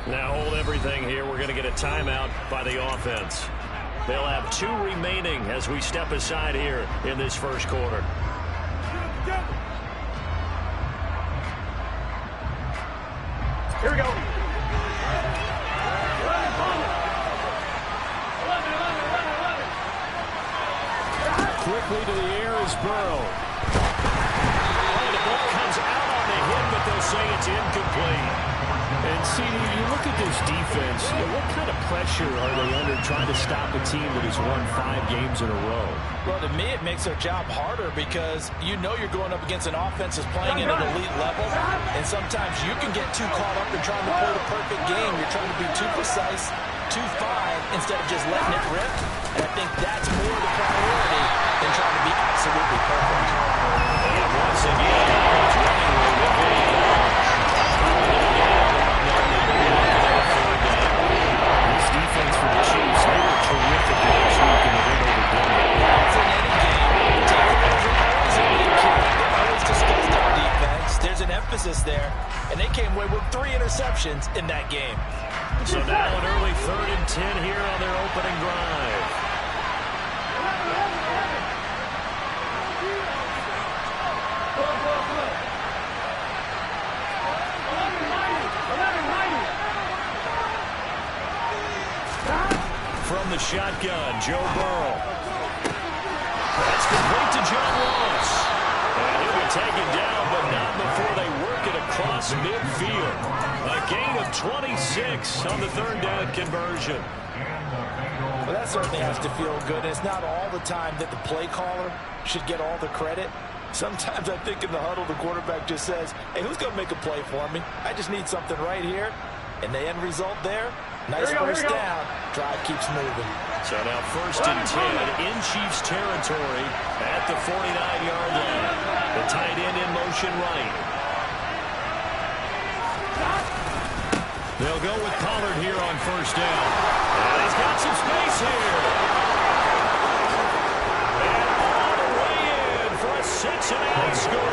Now hold everything here. We're going to get a timeout by the offense. They'll have 2 remaining as we step aside here in this first quarter. Here we go. Quickly to the air is Burrow. Oh, the ball comes out on the hit, but they'll say it's incomplete. And, CD, you look at this defense, what kind of pressure are they under trying to stop a team that has won 5 games in a row? Well, to me, it makes their job harder because you know you're going up against an offense that's playing at an elite level, and sometimes you can get too caught up in trying to play the perfect game. You're trying to be too precise, too fine, instead of just letting it rip. And I think that's more the priority than trying to be absolutely perfect. And once again, it's running with the video. This defense for the Chiefs, they were terrific last week in the win over Denver. It's in any game. Takeaways are always a big key. They're always discussed on defense. There's an emphasis there, and they came away with 3 interceptions in that game. So now an early 3rd and 10 here on their opening drive. From the shotgun, Joe Burrow. That's complete to John Ross. And he'll be taken down, but not before they work it across midfield. A gain of 26 on the 3rd down conversion. Well, that certainly has to feel good. It's not all the time that the play caller should get all the credit. Sometimes I think in the huddle, the quarterback just says, hey, who's going to make a play for me? I just need something right here. And the end result there, nice first down. Drive keeps moving. So now 1st and 10 in Chiefs territory at the 49-yard line. The tight end in motion right. They'll go with Pollard here on 1st down. And he's got some space here. And all the way in for a Cincinnati score.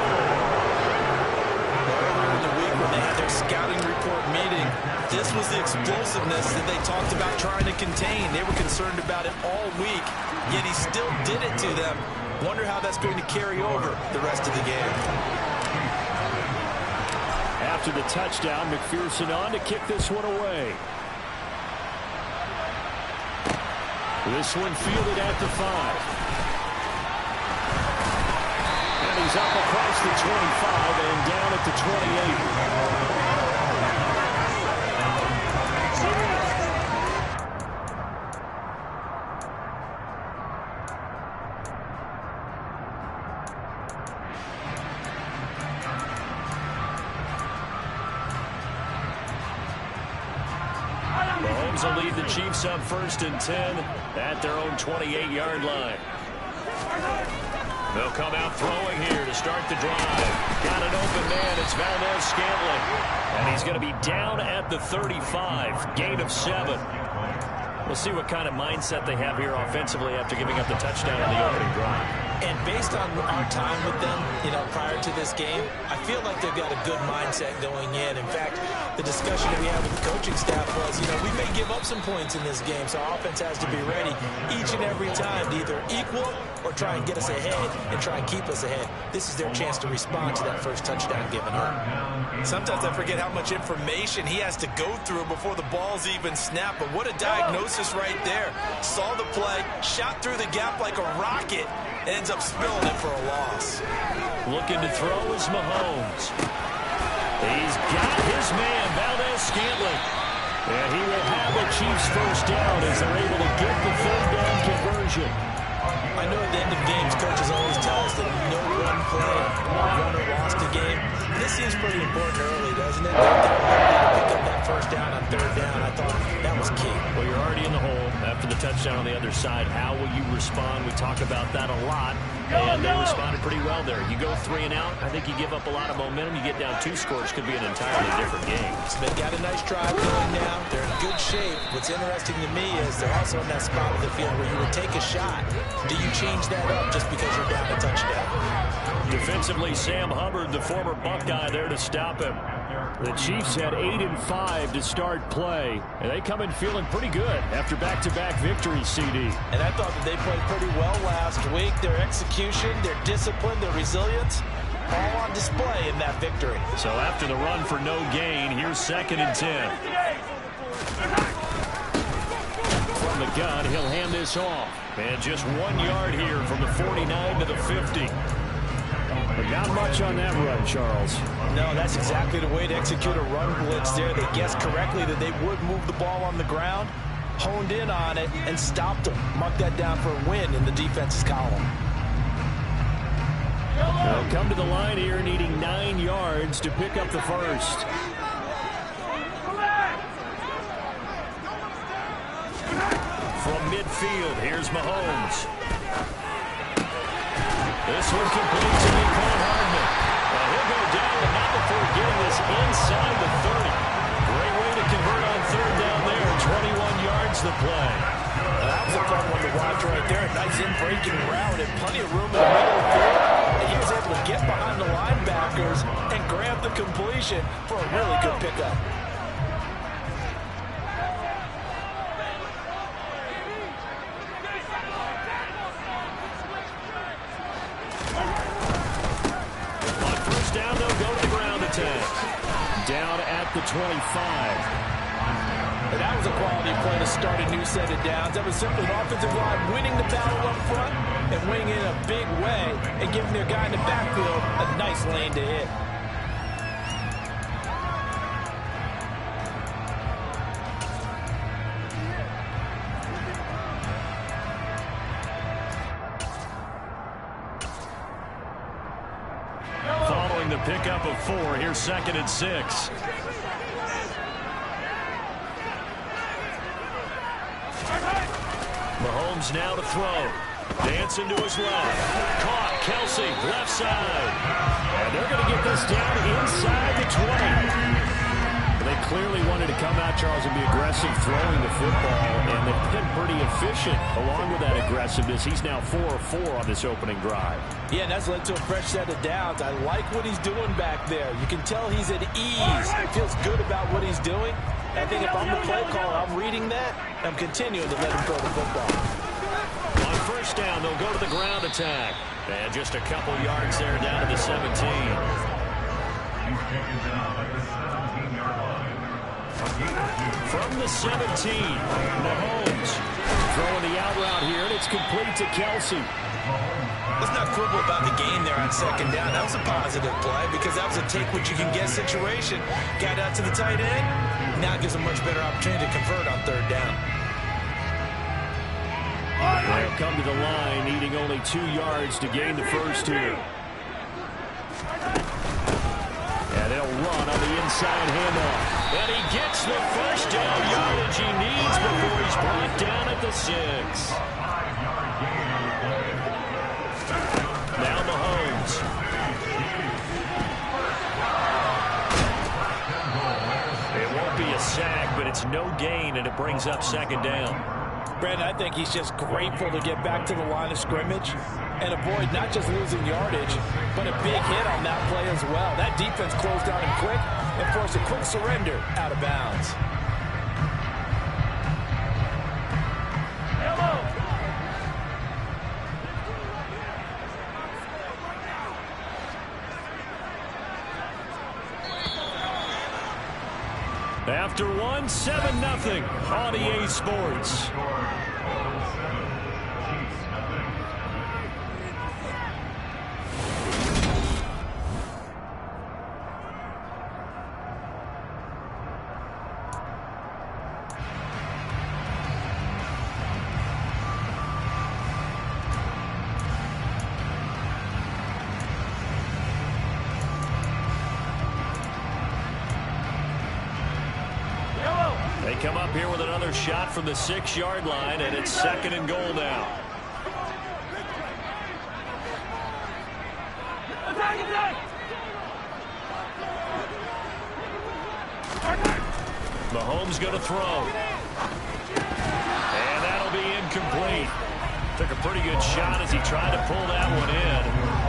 Earlier in the week when they had their scouting report meeting, this was the explosiveness that they talked about trying to contain. They were concerned about it all week, yet he still did it to them. Wonder how that's going to carry over the rest of the game. After the touchdown, McPherson on to kick this one away. This one fielded at the 5. And he's up across the 25 and down at the 28. Mahomes will lead the Chiefs up 1st and 10 at their own 28-yard line. They'll come out throwing here to start the drive. Got an open man. It's Valdez-Scantling. And he's going to be down at the 35. Gain of 7. We'll see what kind of mindset they have here offensively after giving up the touchdown on the opening drive. And based on our time with them, prior to this game, I feel like they've got a good mindset going in. In fact, the discussion that we had with the coaching staff was, we may give up some points in this game, so our offense has to be ready each and every time to either equal or try and get us ahead and try and keep us ahead. This is their chance to respond to that first touchdown given up. Sometimes I forget how much information he has to go through before the ball's even snapped, but what a diagnosis right there. Saw the play, shot through the gap like a rocket, ends up spilling it for a loss. Looking to throw is Mahomes. He's got his man, Valdez-Scantling. And he will have the Chiefs first down as they're able to get the 3rd down conversion. I know at the end of games, coaches always tell us that no run play, run or lost a game. This seems pretty important early, doesn't it? They pick up that first down on 3rd down. I thought that was key. Well, you're already in the hole after the touchdown on the other side. How will you respond? We talk about that a lot. And they responded pretty well there. You go 3 and out, I think you give up a lot of momentum. You get down 2 scores, could be an entirely different game. So they've got a nice drive going now. They're in good shape. What's interesting to me is they're also in that spot of the field where you would take a shot. Do you change that up just because you're down a touchdown? Defensively, Sam Hubbard, the former Buckeye, there to stop him. The Chiefs had 8-5 to start play, and they come in feeling pretty good after back-to-back victories, CD. And I thought that they played pretty well last week. Their execution, their discipline, their resilience, all on display in that victory. So after the run for no gain, here's 2nd and 10. From the gun, he'll hand this off. And just 1 yard here from the 49 to the 50. But not much on that run, Charles. No, that's exactly the way to execute a run blitz there. They guessed correctly that they would move the ball on the ground, honed in on it, and stopped them. Mark that down for a win in the defense's column. They'll come to the line here needing 9 yards to pick up the first. From midfield, here's Mahomes. This one complete to Nicole Hardman. And he'll go down, but not before getting this inside the 30. Great way to convert on 3rd down there. 21 yards to play. That was a fun one to watch right there. A nice in-breaking route and plenty of room in the middle of the field. And he was able to get behind the linebackers and grab the completion for a really good pickup. Down at the 25. And that was a quality play to start a new set of downs. That was simply an offensive line winning the battle up front and winning in a big way and giving their guy in the backfield a nice lane to hit. The pickup of 4. Here's 2nd and 6. Mahomes now to throw. Dancing to his left. Caught. Kelsey, left side. And they're going to get this down inside the 20. They clearly wanted to come out, Charles, and be aggressive throwing the football, and they've been pretty efficient along with that aggressiveness. He's now 4 of 4 on this opening drive. Yeah, and that's led to a fresh set of downs. I like what he's doing back there. You can tell he's at ease. Feels good about what he's doing. I think if I'm the play caller, I'm reading that. I'm continuing to let him throw the football. On 1st down, they'll go to the ground attack. And just a couple yards there down to the 17. From the 17, Mahomes throwing the out route here, and it's complete to Kelsey. Let's not quibble about the gain there on 2nd down. That was a positive play because that was a take-what-you-can-get situation. Got out to the tight end. Now it gives a much better opportunity to convert on 3rd down. They'll come to the line, needing only 2 yards to gain the first here. And they'll run on the inside handoff. And he gets the first down yardage he needs before he's brought down at the 6. Now Mahomes. It won't be a sack, but it's no gain, and it brings up 2nd down. Brandon, I think he's just grateful to get back to the line of scrimmage and avoid not just losing yardage, but a big hit on that play as well. That defense closed down him quick and forced a quick surrender out of bounds. After 1, 7-0 on EA Sports. They come up here with another shot from the 6-yard line, and it's 2nd and goal now. Mahomes going to throw. And that'll be incomplete. Took a pretty good shot as he tried to pull that one in.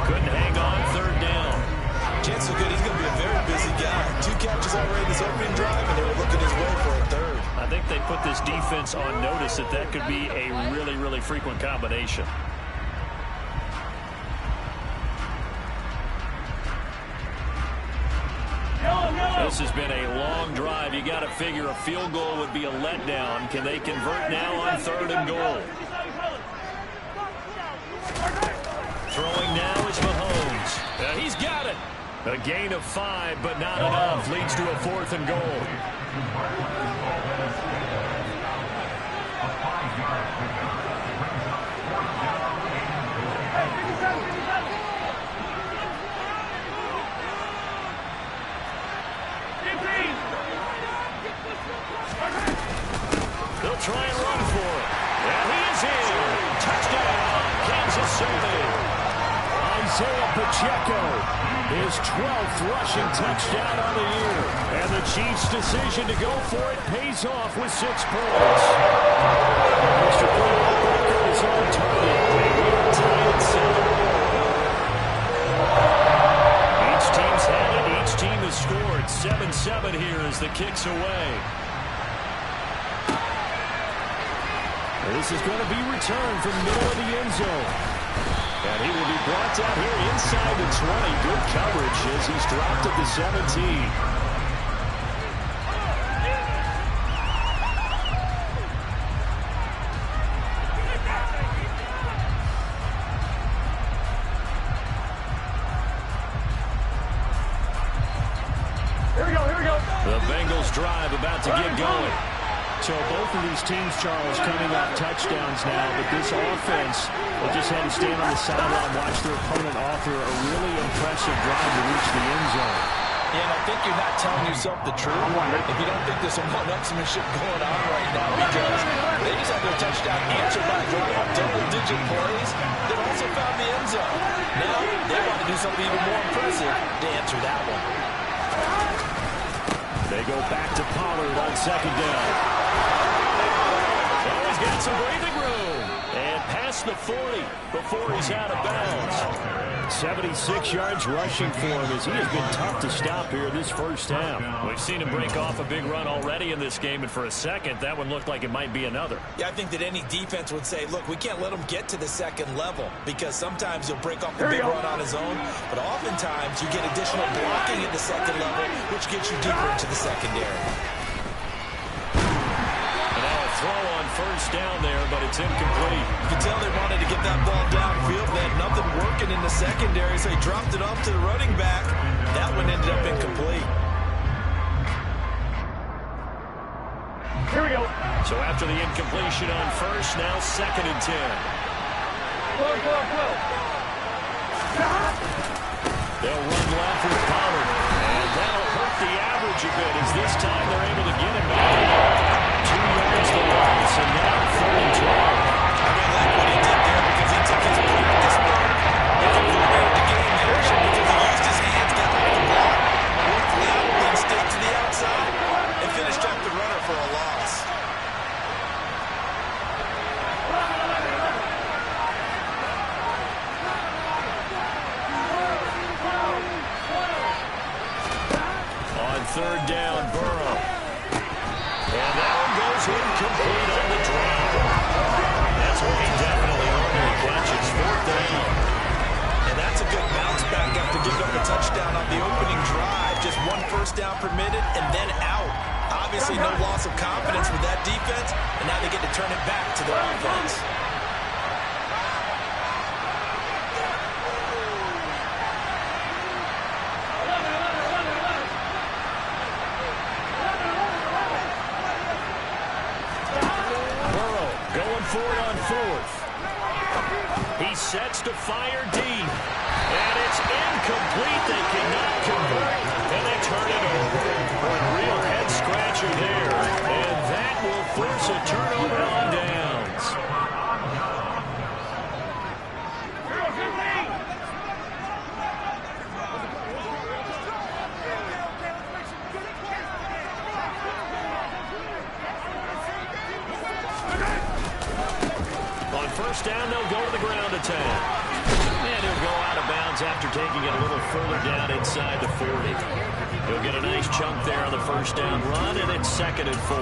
Couldn't hang on 3rd down. Chance so good, he's going to be a very busy guy. 2 catches this opening drive, and they were looking his way for a third. I think they put this defense on notice that could be a really, really frequent combination. This has been a long drive. You got to figure a field goal would be a letdown. Can they convert now on 3rd and goal? Throwing now is Mahomes. He's got it. A gain of 5, but not enough. Leads to a 4th and goal. They'll try and run for it. And he is in. Touchdown, Kansas City. Isaiah Pacheco, his 12th rushing touchdown on the year. And the Chiefs' decision to go for it pays off with 6 points. Mr. Quarterback is on target. We're tied at 7. Each team's had it. Each team has scored. 7-7 here as the kick's away. This is going to be returned from the middle of the end zone. And he will be brought down here inside the 20. Good coverage as he's dropped at the 17. Here we go. The Bengals drive about to get going. So both of these teams, Charles, coming off touchdowns now, but this offense will just have to stand on the sideline, watch their opponent offer a really impressive drive to reach the end zone. And I think you're not telling yourself the truth if you don't think there's some one-upsmanship going on right now, because they just had their touchdown answered by a drive of double-digit plays that also found the end zone. Now they want to do something even more impressive to answer that one. They go back to Pollard on 2nd down. Oh, he's got some breathing room. And past the 40 before he's out of bounds. 76 yards rushing for him as he has been tough to stop here this first half. We've seen him break off a big run already in this game, and for a second, that one looked like it might be another. Yeah, I think that any defense would say, look, we can't let him get to the 2nd level, because sometimes he'll break off a big run on his own, but oftentimes you get additional blocking at the 2nd level, which gets you deeper into the secondary. Throw on 1st down there, but it's incomplete. You can tell they wanted to get that ball downfield. They had nothing working in the secondary, so he dropped it off to the running back. That one ended up incomplete. Here we go. So after the incompletion on 1st, now 2nd and 10. They'll run left with Pollard, and that'll hurt the average a bit as this time they're able to get him back. 2 yards to loss, and now 3rd and 12. I really like what he did there because he took his practice ball. He converted the game action because he used his hands, got off the block, worked laterally and stayed to the outside, and finished off the runner for a loss. On 3rd down, Burrow. And that one goes incomplete on the drive. That's where he definitely normally catches. 4th down. And that's a good bounce back after giving up a touchdown on the opening drive. Just 1 first down permitted and then out. Obviously no loss of confidence with that defense, and now they get to turn it back to their offense. For it on 4th. He sets to fire deep. And it's incomplete. They cannot convert. And they turn it over. A real head scratcher there. And that will force a turnover on downs. On 1st down, they'll go to the ground attack. And he'll go out of bounds downs after taking it a little further down inside the 40. He'll get a nice chunk there on the first down run, and it's 2nd and 4.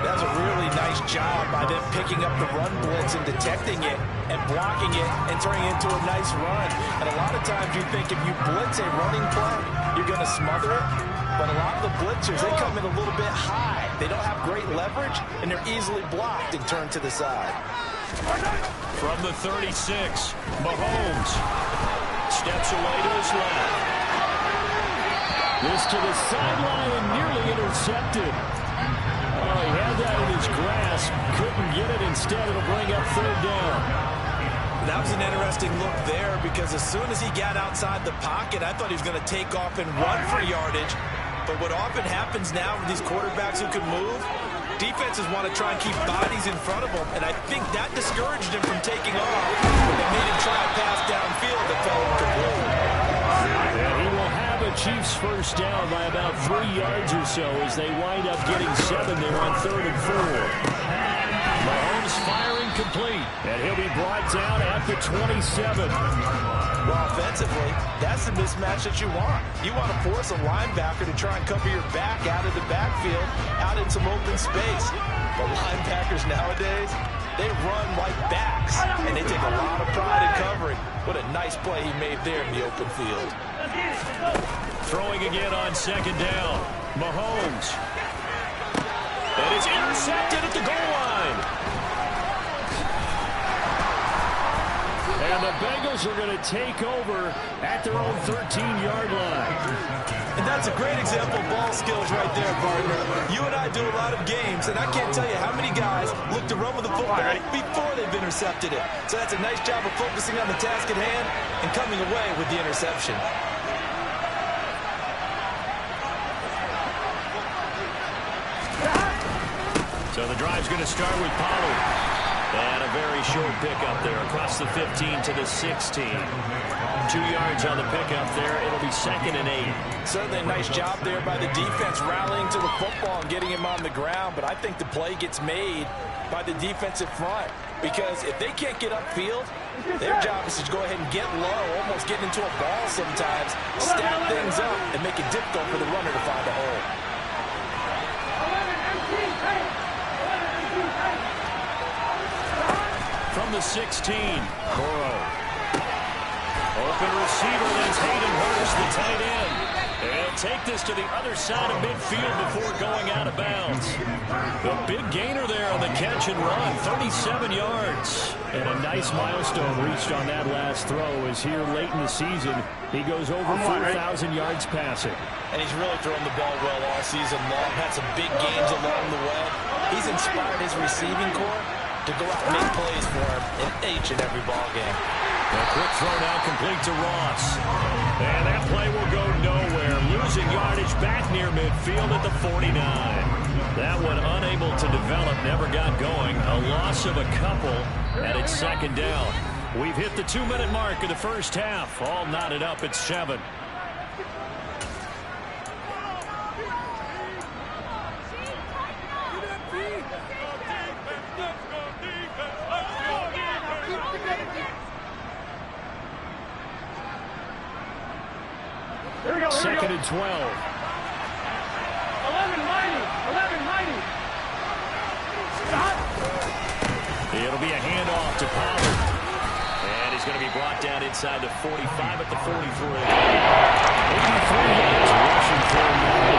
That's a really nice job by them picking up the run blitz and detecting it and blocking it and turning it into a nice run. And a lot of times you think if you blitz a running play, you're going to smother it. But a lot of the blitzers, they come in a little bit high. They don't have great leverage, and they're easily blocked and turned to the side. From the 36, Mahomes steps away to his left. This to the sideline and nearly intercepted. Oh, he had that in his grasp. Couldn't get it. Instead, it'll bring up 3rd down. That was an interesting look there because as soon as he got outside the pocket, I thought he was going to take off and run for yardage. But what often happens now with these quarterbacks who can move, defenses want to try and keep bodies in front of them, and I think that discouraged him from taking off. It made him try a pass downfield that fell incomplete. And he will have a Chiefs first down by about 3 yards or so as they wind up getting 7 there on 3rd and 4. Mahomes firing complete, and he'll be brought down at the 27. Well, offensively, that's the mismatch that you want. You want to force a linebacker to try and cover your back out of the backfield, out in some open space. But linebackers nowadays, they run like backs, and they take a lot of pride in covering. What a nice play he made there in the open field. Throwing again on 2nd down. Mahomes. And it's intercepted at the goal line. And the Bengals are going to take over at their own 13-yard line. And that's a great example of ball skills right there, partner. You and I do a lot of games, and I can't tell you how many guys look to run with the football before they've intercepted it. So that's a nice job of focusing on the task at hand and coming away with the interception. So the drive's going to start with Pollard. And a very short pickup there across the 15 to the 16. 2 yards on the pickup there. It'll be 2nd and 8. Certainly a nice job there by the defense rallying to the football and getting him on the ground. But I think the play gets made by the defensive front. Because if they can't get upfield, their job is to go ahead and get low, almost get into a ball sometimes, stack things up, and make it difficult for the runner to find a hole. From the 16, Burrow. Open receiver, that's Hayden Hurst, the tight end. And take this to the other side of midfield before going out of bounds. The big gainer there on the catch and run, 37 yards. And a nice milestone reached on that last throw as here late in the season, he goes over 4,000 yards passing. And he's really thrown the ball well all season long, had some big games along the way. He's inspired his receiving corps to go out and make plays for him in each and every ball game. A quick throw now complete to Ross. And that play will go nowhere. Losing yardage back near midfield at the 49. That one unable to develop, never got going. A loss of a couple, and it's 2nd down. We've hit the 2-minute mark of the first half. All knotted up at 7. Here we go, 2nd and 12. 11 mighty. Stop. It'll be a handoff to Pollard. And he's going to be brought down inside the 45 at the 43. 83 yards rushing for him now.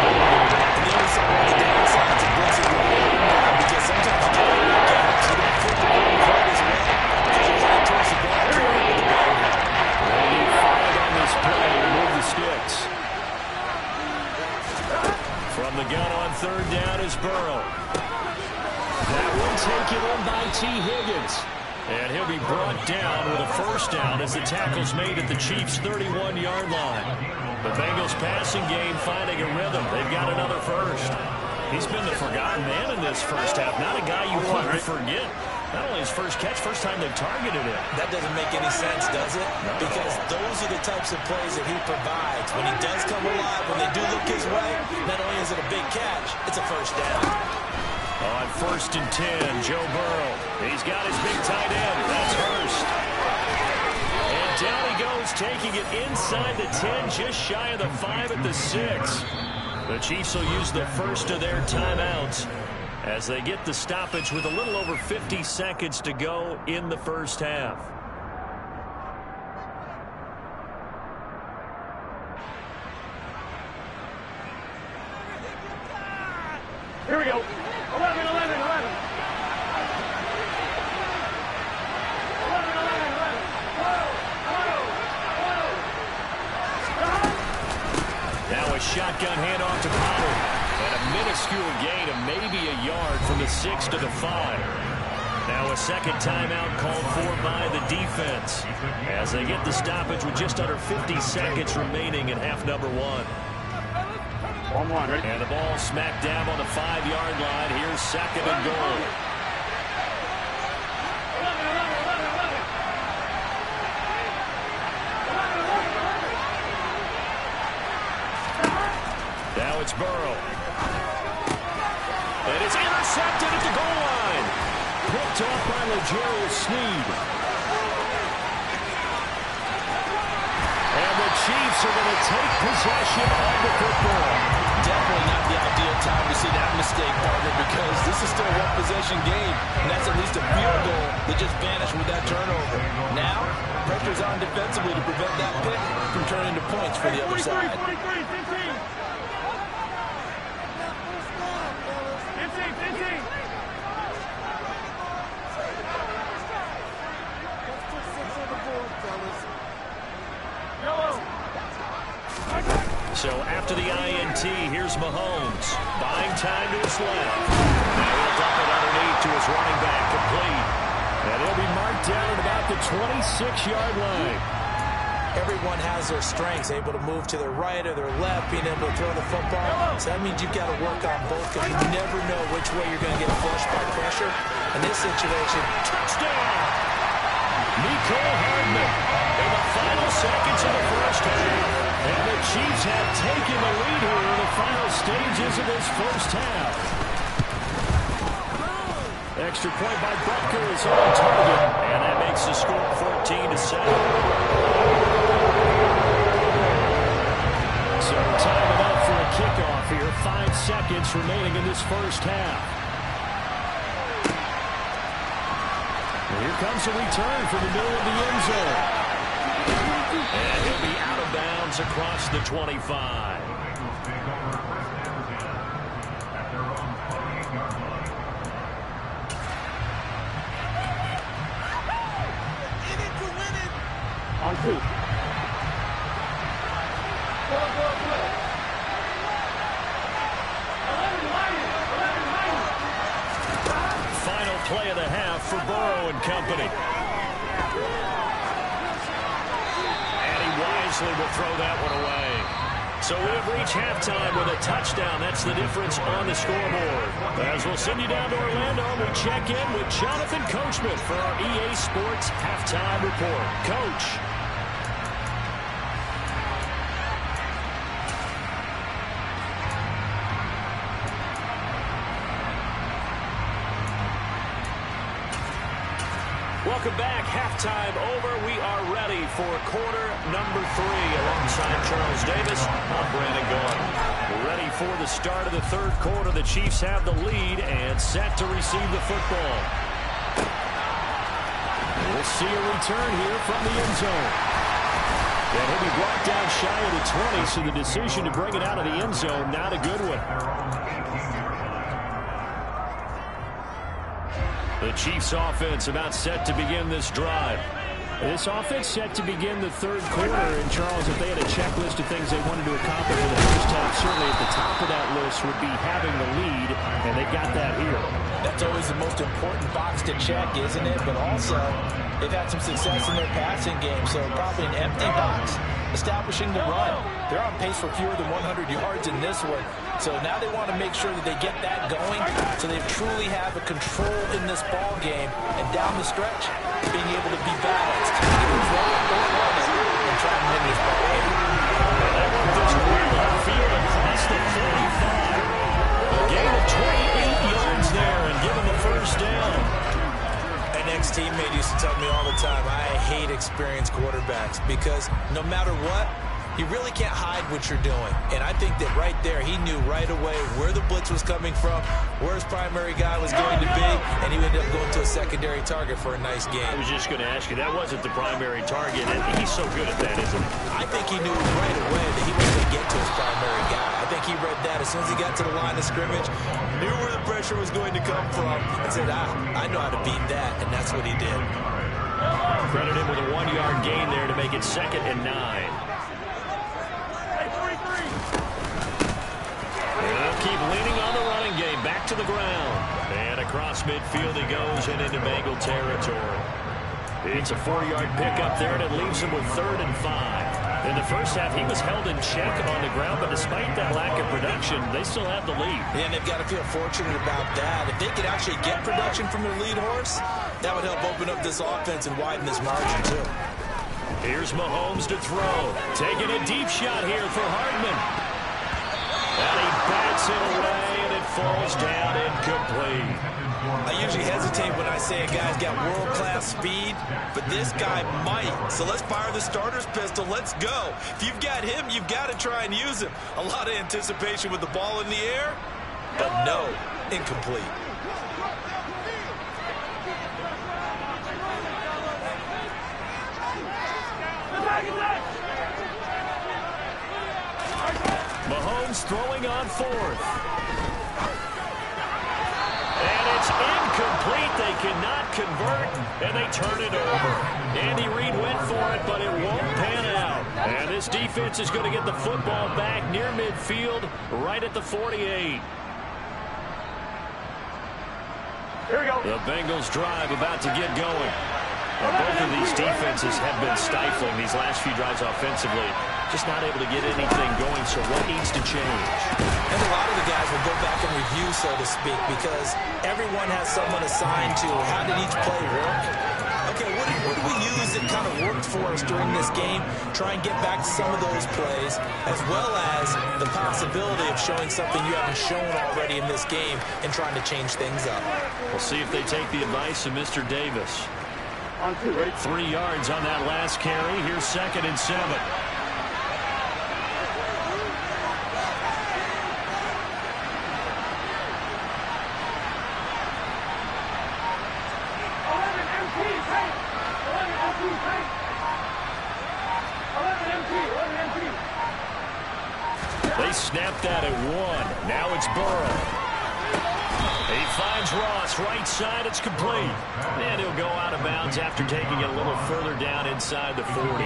And the other side of the downside to blitzing because sometimes you get in the gaps, you don't flip the ball quite as well because you're trying to toss the ball to the ball. Randy fired on this play to move the sticks. From the gun on 3rd down is Burrow. That one taken in by T. Higgins. And he'll be brought down with a first down as the tackle's made at the Chiefs' 31-yard line. The Bengals passing game finding a rhythm. They've got another first. He's been the forgotten man in this first half. Not a guy you want to forget. Not only his first catch, first time they've targeted him. That doesn't make any sense, does it? Because those are the types of plays that he provides. When he does come alive, when they do look his way, not only is it a big catch, it's a first down. On 1st and 10, Joe Burrow. He's got his big tight end. That's Hurst. And down he goes, taking it inside the 10, just shy of the 5 at the 6. The Chiefs will use the first of their timeouts as they get the stoppage with a little over 50 seconds to go in the first half. Here we go. 11, 11, 11. Now a shotgun handoff to Potter. And a minuscule gain of maybe a yard from the 6 to the 5. Now a second timeout called for by the defense as they get the stoppage with just under 50 seconds remaining in half number 1. And the ball smack dab on the 5-yard line. Here's second and goal. Now it's Burrow. And it's intercepted at the goal line. Picked off by L'Jarius Sneed. And the Chiefs are going to take possession of the football. Definitely not the ideal time to see that mistake, partner, because this is still a one-possession game, and that's at least a field goal that just vanished with that turnover. Now, pressure's on defensively to prevent that pick from turning into points for the other side. 15. So after the INT, here's Mahomes. Buying time to his left. Now he'll dump it underneath to his running back, complete. And he'll be marked down at about the 26-yard line. Everyone has their strengths, able to move to their right or their left, being able to throw the football. So that means you've got to work on both because you never know which way you're going to get flushed by pressure. In this situation, touchdown! Mecole Hardman in the final seconds of the first half. And the Chiefs have taken the lead here in the final stages of this first half. Extra point by Butker is on target. And that makes the score 14-7. So time enough for a kickoff here. 5 seconds remaining in this first half. And here comes a return from the middle of the end zone. And he'll be out of bounds across the 25. On 2. Final play of the half for Burrow and company. Wisely will throw that one away. So we have reached halftime with a touchdown. That's the difference on the scoreboard. As we'll send you down to Orlando, we check in with Jonathan Coachman for our EA Sports Halftime Report. Coach. Welcome back. Halftime over. We are ready for quarter number 3. Alongside Charles Davis, I'm Brandon Gordon. We're ready for the start of the third quarter. The Chiefs have the lead and set to receive the football. We'll see a return here from the end zone. And he'll be brought down shy of the 20, so the decision to bring it out of the end zone, not a good one. The Chiefs offense about set to begin this drive. This offense set to begin the third quarter. And, Charles, if they had a checklist of things they wanted to accomplish in the first half, certainly at the top of that list would be having the lead, and they got that here. That's always the most important box to check, isn't it? But also, they've had some success in their passing game, so probably an empty box establishing the run. They're on pace for fewer than 100 yards in this one. So now they want to make sure that they get that going so they truly have a control in this ball game. And down the stretch, being able to be balanced. Either throw it or run it and try and win this ball game. That one goes well upfield across the 45. A gain of 28 yards there and give them the first down. An ex-teammate used to tell me all the time, I hate experienced quarterbacks because no matter what, you really can't hide what you're doing. And I think that right there, he knew right away where the blitz was coming from, where his primary guy was going to be, and he ended up going to a secondary target for a nice game. I was just going to ask you, that wasn't the primary target, and he's so good at that, isn't he? I think he knew right away that he wasn't going to get to his primary guy. I think he read that as soon as he got to the line of scrimmage, knew where the pressure was going to come from, and said, I know how to beat that, and that's what he did. Credit him with a 1-yard gain there to make it 2nd and 9. They'll keep leaning on the running game. Back to the ground. And across midfield he goes and into Bengal territory. It's a 4-yard pickup there, and it leaves him with 3rd and 5. In the first half, he was held in check on the ground, but despite that lack of production, they still have the lead. And they've got to feel fortunate about that. If they could actually get production from their lead horse, that would help open up this offense and widen this margin, too. Here's Mahomes to throw. Taking a deep shot here for Hardman. And he bats it away, and it falls down incomplete. I usually hesitate when I say a guy's got world-class speed, but this guy might. So let's fire the starter's pistol. Let's go. If you've got him, you've got to try and use him. A lot of anticipation with the ball in the air, but no, incomplete. Mahomes throwing on 4th. And it's incomplete. They cannot convert, and they turn it over. Andy Reid went for it, but it won't pan out. And this defense is going to get the football back near midfield, right at the 48. Here we go. The Bengals drive about to get going. Well, both of these defenses have been stifling these last few drives offensively. Just not able to get anything going, so what needs to change? And a lot of the guys will go back and review, so to speak, because everyone has someone assigned to how did each play work. Okay, what did we use that kind of worked for us during this game? Try and get back to some of those plays, as well as the possibility of showing something you haven't shown already in this game and trying to change things up. We'll see if they take the advice of Mr. Davis. On 2, ready? 3 yards on that last carry. Here's 2nd and 7. They snapped that at 1. Now it's Burrow. He finds Ross right side. It's complete. And he'll go out of bounds after taking it a little further down inside the 40.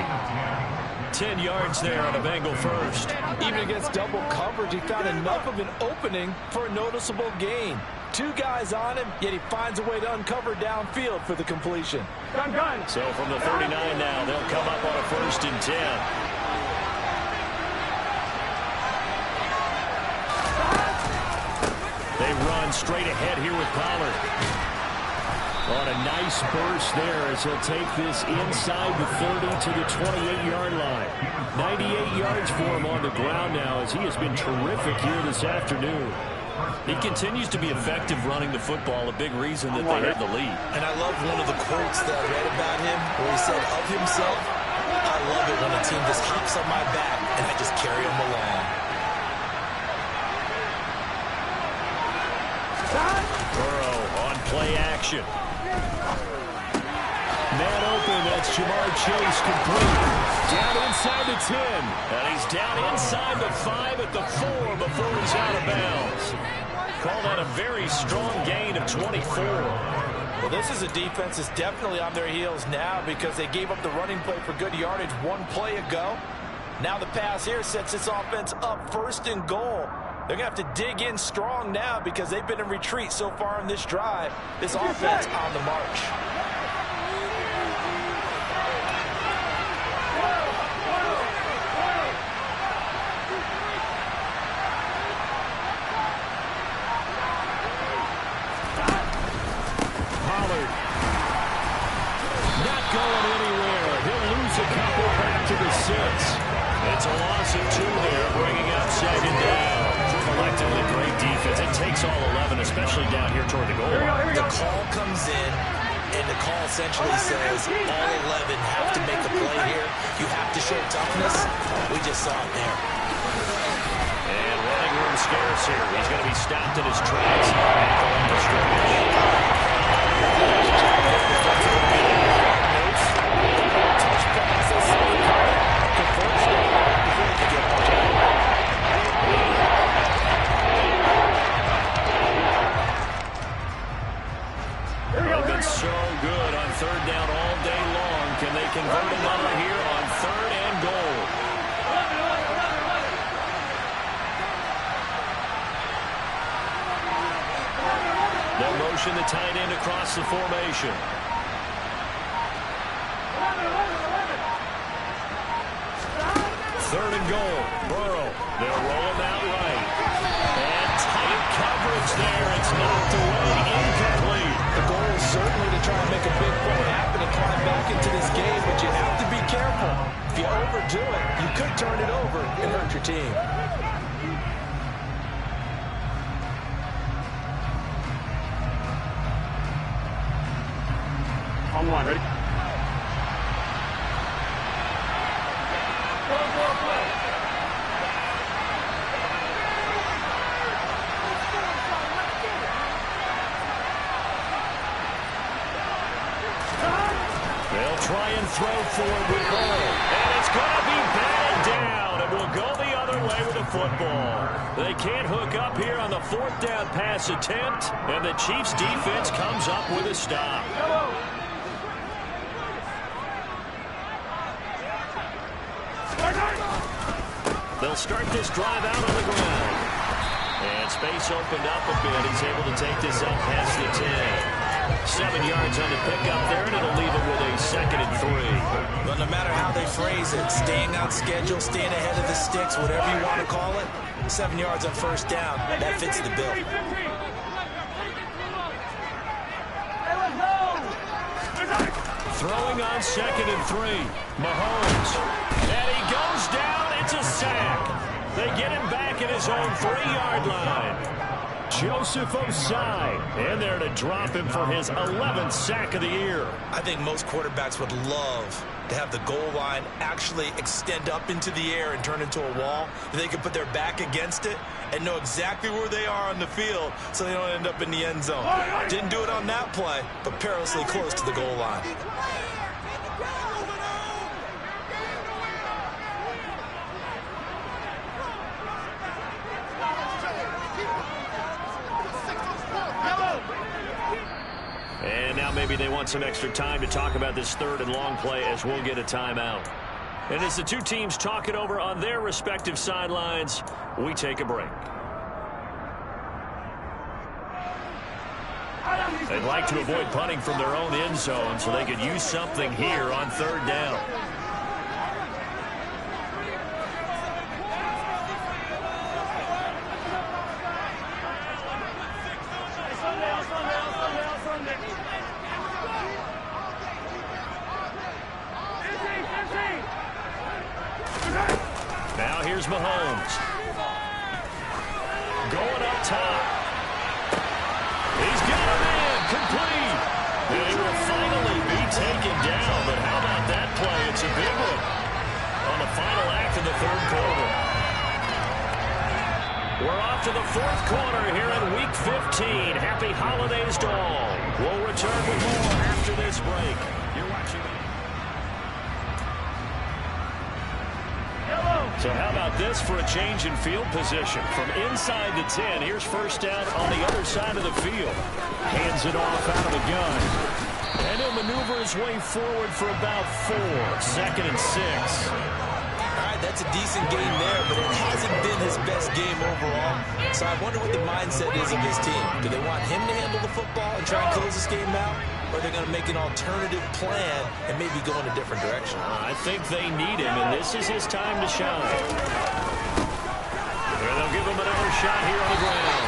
10 yards there on a Bengal first. Even against double coverage, he found enough of an opening for a noticeable gain. 2 guys on him, yet he finds a way to uncover downfield for the completion. Gun. So from the 39 now, they'll come up on a 1st and 10. They run straight ahead here with Pollard. On a nice burst there as he'll take this inside the 30 to the 28-yard line. 98 yards for him on the ground now as he has been terrific here this afternoon. He continues to be effective running the football, a big reason that they have the lead. And I love one of the quotes that I read about him where he said of himself, I love it when a team just hops on my back and I just carry them along. Burrow on play action. Man open, that's Jamar Chase complete. Down inside the 10. And he's down inside the 5 at the 4 before he's out of bounds. Call that a very strong gain of 24. Well, this is a defense that's definitely on their heels now because they gave up the running play for good yardage 1 play ago. Now the pass here sets this offense up 1st and goal. They're going to have to dig in strong now because they've been in retreat so far in this drive. This offense on the march. Pollard not going anywhere. He'll lose a couple back to the 6. It's a loss of 2 there, bringing up 2nd down. Collectively, great defense. It takes all 11, especially down here toward the goal line. The call comes in. and the call essentially says all 11 have to make a play here. You have to show toughness. We just saw it there. And running room scarce here. He's going to be stopped in his tracks at the line of scrimmage. Been so good on third down all day long. Can they convert another here on third and goal? They'll motion the tight end across the formation. Third and goal. Burrow. They'll roll him out right. And tight coverage there. It's knocked away. Incomplete. The goal is certainly to try and make a big play happen and climb back into this game, but you have to be careful. If you overdo it, you could turn it over and hurt your team. On one, ready? They'll try and throw forward with Burrow. And it's going to be batted down. And will go the other way with the football. They can't hook up here on the fourth down pass attempt. And the Chiefs defense comes up with a stop. They'll start this drive out on the ground. And space opened up a bit. He's able to take this up past the 10. 7 yards on the pickup there, and it'll leave him with a 2nd and 3. But no matter how they phrase it, staying on schedule, staying ahead of the sticks, whatever you want to call it, 7 yards on first down, that fits the bill. Throwing on 2nd and 3. Mahomes. And he goes down. It's a sack. They get him back at his own 3-yard line. Joseph Osai, and there to drop him for his 11th sack of the year. I think most quarterbacks would love to have the goal line actually extend up into the air and turn into a wall. They could put their back against it and know exactly where they are on the field so they don't end up in the end zone. Didn't do it on that play, but perilously close to the goal line. And now maybe they want some extra time to talk about this third and long play as we'll get a timeout. And as the two teams talk it over on their respective sidelines, we take a break. They'd like to avoid punting from their own end zone so they could use something here on third down. Now here's Mahomes. Going up top. He's got him in. Complete. And he will finally be taken down. But how about that play? It's a big one on the final act of the third quarter. We're off to the fourth quarter here in Week 15. Happy holidays to all. We'll return with more after this break. You're watching. So how about this for a change in field position? From inside the 10, here's first down on the other side of the field. Hands it off out of the gun. And he'll maneuver his way forward for about 4. 2nd and 6. All right, that's a decent game there, but it hasn't been his best game overall. So I wonder what the mindset is of his team. Do they want him to handle the football and try and close this game out? Or are they going to make an alternative plan and maybe go in a different direction? I think they need him, and this is his time to shine. And they'll give him another shot here on the ground.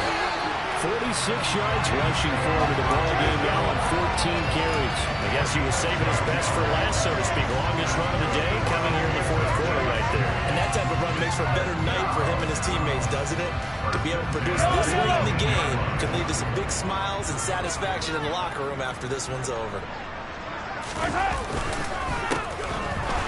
46 yards rushing for him in the ballgame now on 14 carries. I guess he was saving his best for last, so to speak. Longest run of the day coming here in the fourth quarter right there. And that type of run makes for a better night for him and his teammates, doesn't it? doesn't it? To be able to produce this late in the game can lead to some big smiles and satisfaction in the locker room after this one's over.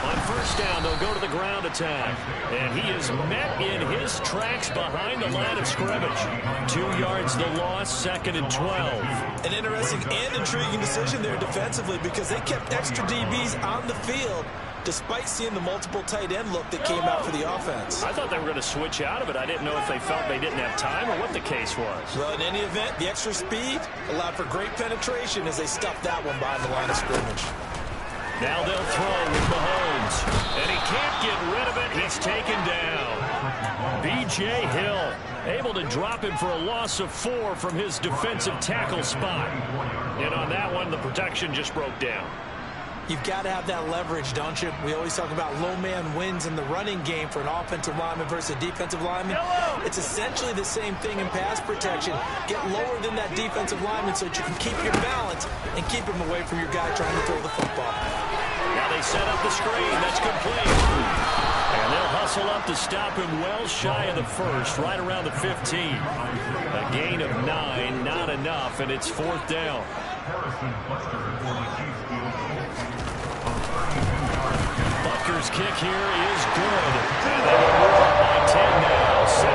On first down, they'll go to the ground attack. And he is met in his tracks behind the line of scrimmage. 2 yards the loss, 2nd and 12. An interesting and intriguing decision there defensively because they kept extra DBs on the field despite seeing the multiple tight end look that came out for the offense. I thought they were going to switch out of it. I didn't know if they felt they didn't have time or what the case was. Well, in any event, the extra speed allowed for great penetration as they stuffed that one behind the line of scrimmage. Now they'll throw with Mahomes. And he can't get rid of it. He's taken down. B.J. Hill able to drop him for a loss of 4 from his defensive tackle spot. And on that one, the protection just broke down. You've got to have that leverage, don't you? We always talk about low man wins in the running game for an offensive lineman versus a defensive lineman. It's essentially the same thing in pass protection. Get lower than that defensive lineman so that you can keep your balance and keep him away from your guy trying to throw the football. Now they set up the screen. That's complete. And they'll hustle up to stop him well shy of the first, right around the 15. A gain of 9, not enough, and it's 4th down. Butker's kick here is good. And they will move up by 10 now, 17-7.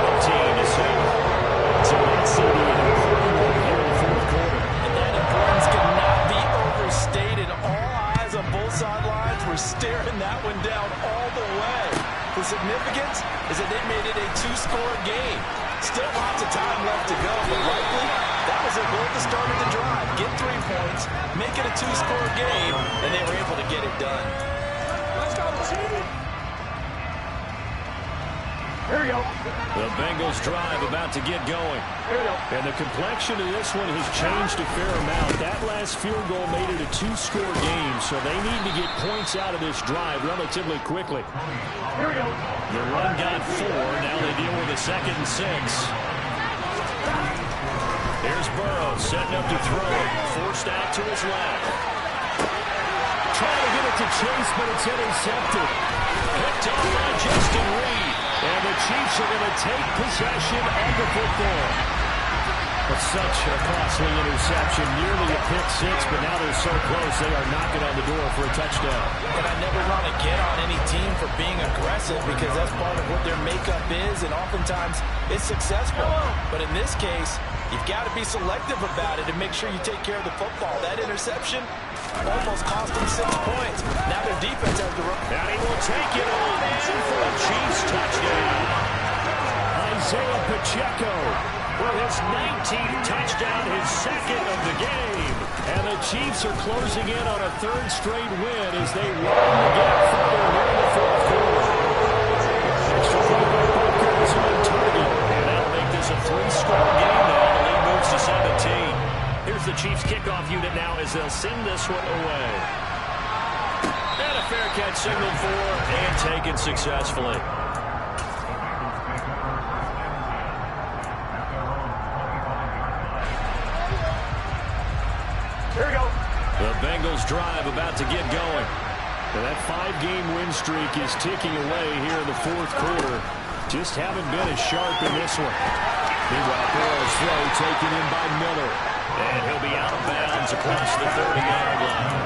So that's the important one here in the 4th quarter. And that importance cannot be overstated. All eyes on both sidelines were staring that one down all the way. The significance is that they made it a 2-score game. Still lots of time left to go, but likely that was their goal at the start of the drive. Get 3 points, make it a 2-score game, and they were able to get it done. Here we go. The Bengals drive about to get going. And the complexion of this one has changed a fair amount. That last field goal made it a 2-score game, so they need to get points out of this drive relatively quickly. Here we go. The run got 4. Now they deal with a 2nd and 6. Here's Burrow setting up to throw it. Forced out to his left. Trying to get it to Chase, but it's intercepted. Picked up by Justin Reed. And the Chiefs are going to take possession of the football. But such a costly interception, nearly a pick 6, but now they're so close they are knocking on the door for a touchdown. And I never want to get on any team for being aggressive because that's part of what their makeup is, and oftentimes it's successful. But in this case, you've got to be selective about it and make sure you take care of the football. That interception almost cost them 6 points. Now their defense has to run. Now he will take it all in for a Chiefs touchdown. Isaiah Pacheco with his 19th touchdown, his 2nd of the game. And the Chiefs are closing in on a 3rd straight win as they widen the gap further here in the 4th quarter. Extra point by Butker is on target. And that'll make this a 3-score game now. The lead moves to 17. Here's the Chiefs kickoff unit now as they'll send this one away. And a fair catch signaled for and taken successfully. Here we go. The Bengals drive about to get going. And that 5-game win streak is ticking away here in the 4th quarter. Just haven't been as sharp in this one. Meanwhile, Burrow's throw taken in by Miller. And he'll be out of bounds across the 30-yard line.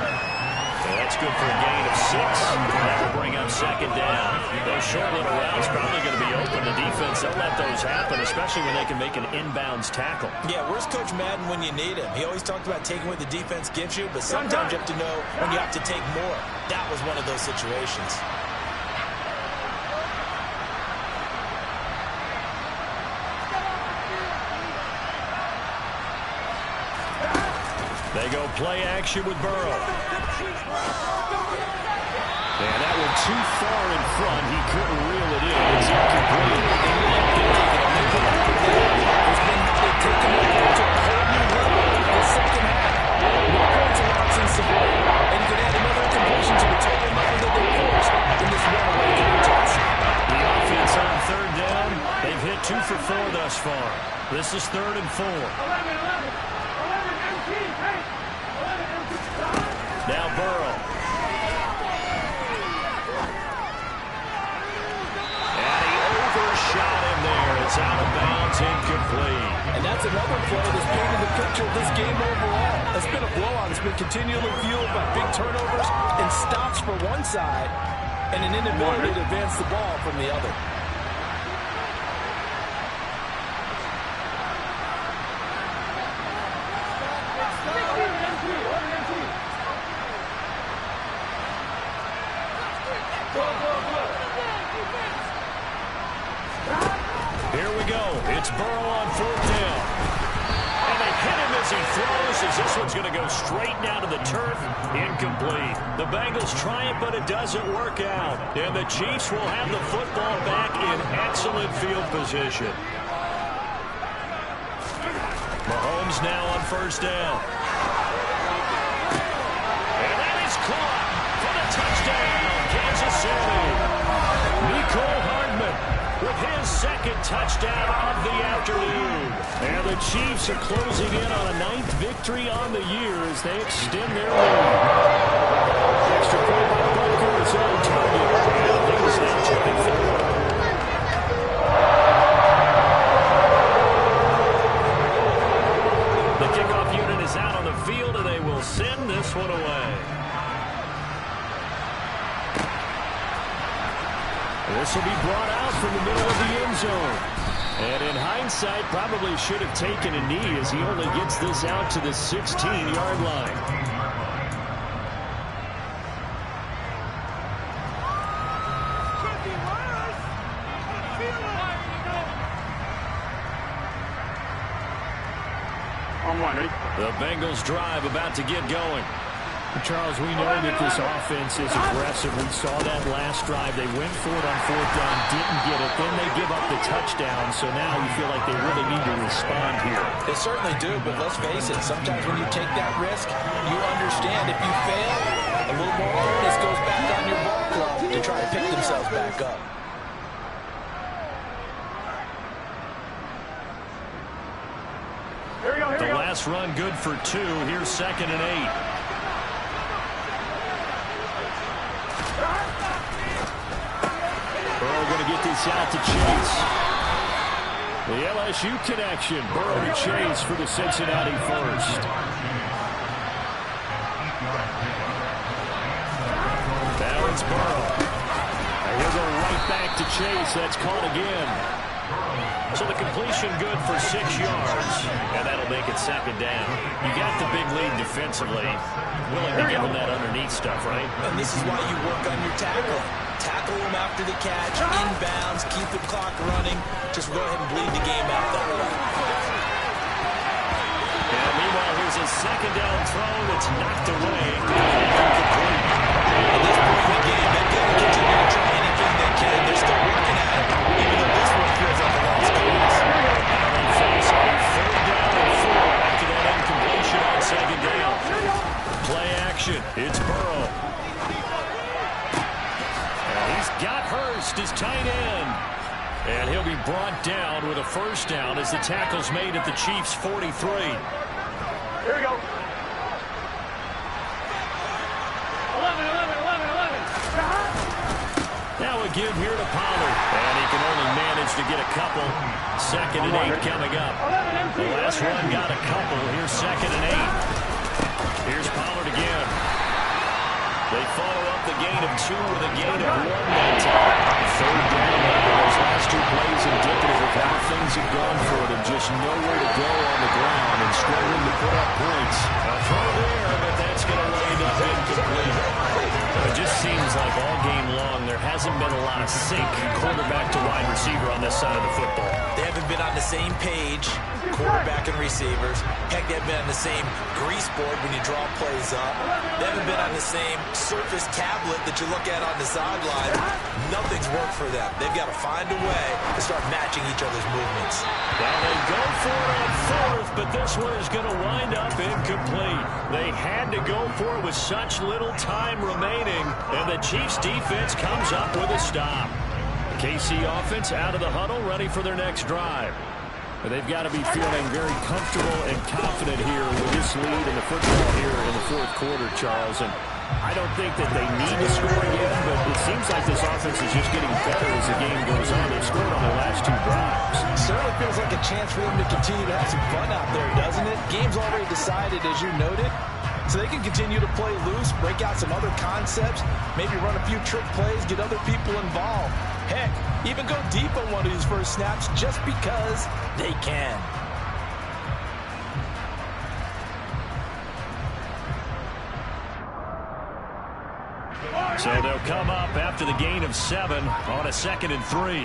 And that's good for a gain of 6. That will bring up 2nd down. Those short little routes probably going to be open. The defense, they'll let those happen, especially when they can make an inbounds tackle. Yeah, where's Coach Madden when you need him? He always talked about taking what the defense gives you, but sometimes you have to know when you have to take more. That was one of those situations. They go play action with Burrow. And that one too far in front. He couldn't reel it in. It's incomplete. It's been taken to a whole new level in the second half. No points allowed since the break. And you can add another completion to the total number that they forced in this runaway contest. The offense on 3rd down. They've hit 2 for 4 thus far. This is 3rd and 4. 11. Now Burrow. And he overshot him there. It's out of play that's painted the picture of this game overall. It's been a blowout. It's been continually fueled by big turnovers and stops for one side and an inability to advance the ball from the other. Here we go. It's Burrow on 4th down. And they hit him as he throws, as this one's going to go straight down to the turf. Incomplete. The Bengals try it, but it doesn't work out. And the Chiefs will have the football back in excellent field position. Mahomes now on 1st down. And that is caught for the touchdown, Kansas City. Nicole Hardman with his 2nd touchdown of the afternoon. And the Chiefs are closing in on a 9th victory on the year as they extend their lead. Extra point by Butker is on target. And things now 24. The kickoff unit is out on the field, and they will send this one away. This will be brought out from the middle of the end zone. And in hindsight, probably should have taken a knee as he only gets this out to the 16-yard line. The Bengals drive about to get going. Charles, we know that this offense is aggressive. We saw that last drive. They went for it on 4th down, didn't get it. Then they give up the touchdown. So now you feel like they really need to respond here. They certainly do, but let's face it. Sometimes when you take that risk, you understand if you fail, a little more onus goes back on your ball club to try to pick themselves back up. The last run good for 2. Here's 2nd and 8. Burrow going to get this out to Chase. The LSU connection. Burrow to Chase for the Cincinnati first. Now it's Burrow. And he'll go right back to Chase. That's caught again. So the completion good for 6 yards. And that'll make it 2nd down. You got the big lead defensively. Willing to give him that underneath stuff, right? And this is why you work on your tackling. Tackle him after the catch, inbounds, keep the clock running. Just go ahead and bleed the game out that way. And meanwhile, here's a 2nd down throw that's knocked away. Incomplete. At this point in the game, they've got to continue to try anything they can. They're still working at it, even though this one feels like a lost cause. And face on 3rd down and 4 after that incompletion on 2nd down. Play action. It's Burrow. Got Hurst as tight end. And he'll be brought down with a 1st down as the tackle's made at the Chiefs' 43. Here we go. 11. Now a give here to Pollard. And he can only manage to get a couple. 2nd and 8 coming up. The last run got a couple. Here's 2nd and 8. Here's Pollard again. They follow up the gain of 2 with a gain of 1 that time. 3rd down now. Those last 2 plays indicative of how things have gone for them. Just nowhere to go on the ground and struggling to put up points. A throw there, but that's going to wind up incomplete. It just seems like all game long there hasn't been a lot of sync quarterback to wide receiver on this side of the football. They haven't been on the same page, quarterback and receivers. Heck, they haven't been on the same grease board when you draw plays up. They haven't been on the same surface tablet that you look at on the sideline. Nothing's worked for them. They've got to find a way to start matching each other's movements. Now they go for it on 4th, but this one is going to wind up incomplete. They had to go for it with such little time remaining, and the Chiefs defense comes up with a stop. The KC offense out of the huddle, ready for their next drive. They've got to be feeling very comfortable and confident here with this lead in the football here in the 4th quarter, Charles. And I don't think that they need to score again, but it seems like this offense is just getting better as the game goes on. They've scored on their last 2 drives. Certainly feels like a chance for them to continue to have some fun out there, doesn't it? Game's already decided, as you noted. So they can continue to play loose, break out some other concepts, maybe run a few trick plays, get other people involved. Heck, even go deep on one of these first snaps just because they can. So they'll come up after the gain of 7 on a 2nd and 3.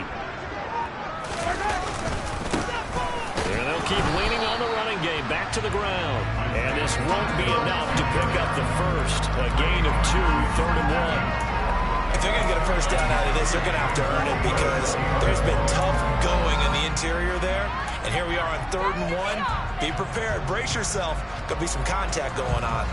And they'll keep leaning on the running game back to the ground. And this won't be enough to pick up the first. A gain of 2, 3rd and 1. If they're going to get a first down out of this, they're going to have to earn it because there's been tough going in the interior there. And here we are on 3rd and 1. Be prepared. Brace yourself. Could be some contact going on.